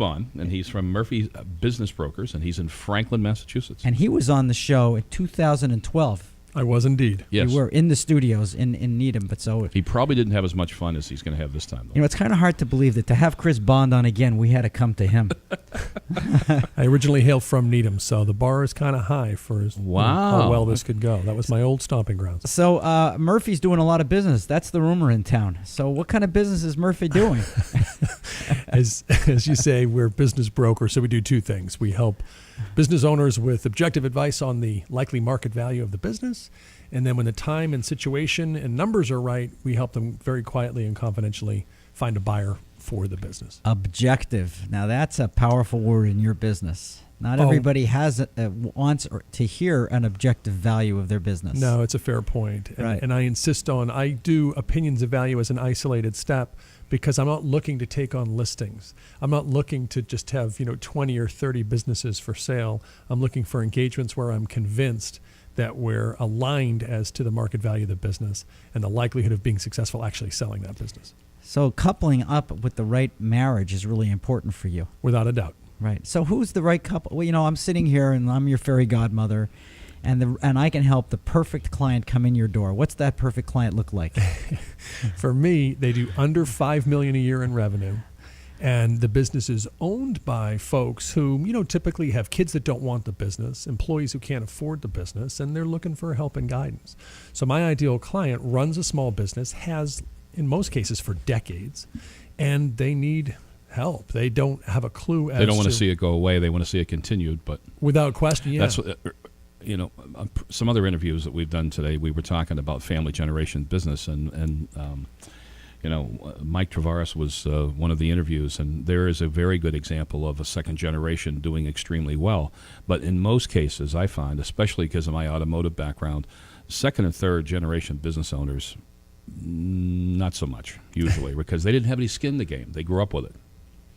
Bond, and he's from Murphy Business Brokers, and he's in Franklin, Massachusetts. And he was on the show in 2012. I was indeed. Yes. We were in the studios in Needham, but so He probably didn't have as much fun as he's going to have this time, though. it's kind of hard to believe that to have Chris Bond on again, we had to come to him. I originally hail from Needham, so the bar is kind of high for how well this could go. That was my old stomping grounds. So Murphy's doing a lot of business. That's the rumor in town. So what kind of business is Murphy doing? As you say, we're business brokers, so we do two things. We help business owners with objective advice on the likely market value of the business, and then when the time and situation and numbers are right, we help them very quietly and confidentially find a buyer for the business. Objective. Now that's a powerful word in your business. Not everybody wants to hear an objective value of their business. No, it's a fair point. And I insist on, I do opinions of value as an isolated step because I'm not looking to take on listings. I'm not looking to just have 20 or 30 businesses for sale. I'm looking for engagements where I'm convinced that we're aligned as to the market value of the business and the likelihood of being successful actually selling that business. So coupling up with the right marriage is really important for you. Without a doubt. Right. So who's the right couple? Well, I'm sitting here and I'm your fairy godmother, and I can help the perfect client come in your door. What's that perfect client look like? For me, they do under $5 million a year in revenue. And the business is owned by folks who, typically have kids that don't want the business, employees who can't afford the business, and they're looking for help and guidance. So my ideal client runs a small business, has, in most cases, for decades, and they need help. They don't have a clue as They don't want to see it go away. They want to see it continued. But without question, yeah. That's what, some other interviews that we've done today, we were talking about family generation business, and Mike Travaris was one of the interviews, and there is a very good example of a second generation doing extremely well. But in most cases, I find, especially because of my automotive background, second and third generation business owners, not so much, usually, because they didn't have any skin in the game. They grew up with it.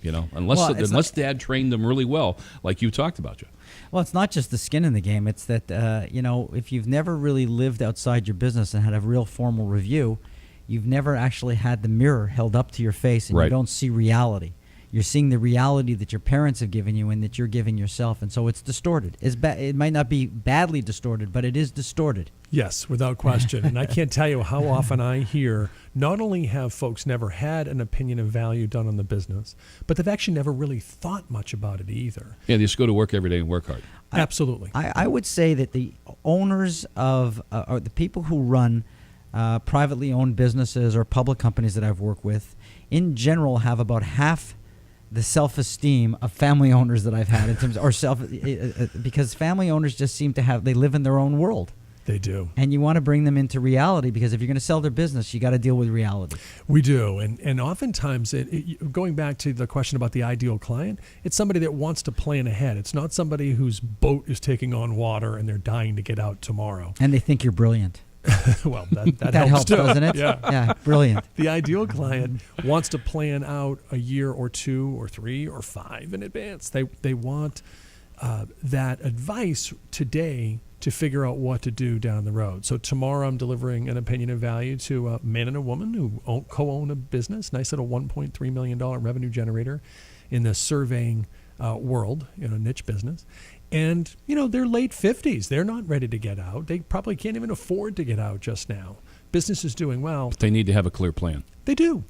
Unless Dad trained them really well, like you talked about, Jeff. Well, it's not just the skin in the game. It's that, if you've never really lived outside your business and had a real formal review, you've never actually had the mirror held up to your face, and you don't see reality. You're seeing the reality that your parents have given you and that you're giving yourself, and so it's distorted. It might not be badly distorted, but it is distorted. Yes, without question. And I can't tell you how often I hear not only have folks never had an opinion of value done on the business, but they've actually never really thought much about it either. Yeah, they just go to work every day and work hard. Absolutely. I would say that the owners of, or the people who run privately owned businesses or public companies that I've worked with, in general, have about half the self-esteem of family owners that I've had in terms of, because family owners just seem to they live in their own world. They do. And you want to bring them into reality, because if you're going to sell their business, you got to deal with reality. We do. And oftentimes, going back to the question about the ideal client, it's somebody that wants to plan ahead. It's not somebody whose boat is taking on water and they're dying to get out tomorrow. And they think you're brilliant. Well, that helps too. Doesn't it? Yeah, brilliant. The ideal client wants to plan out a year or 2 or 3 or 5 in advance. They want that advice today to figure out what to do down the road. So tomorrow I'm delivering an opinion of value to a man and a woman who co-own a business, nice little $1.3 million revenue generator in the surveying world, niche business. And, they're late 50s. They're not ready to get out. They probably can't even afford to get out just now. Business is doing well. But they need to have a clear plan. They do.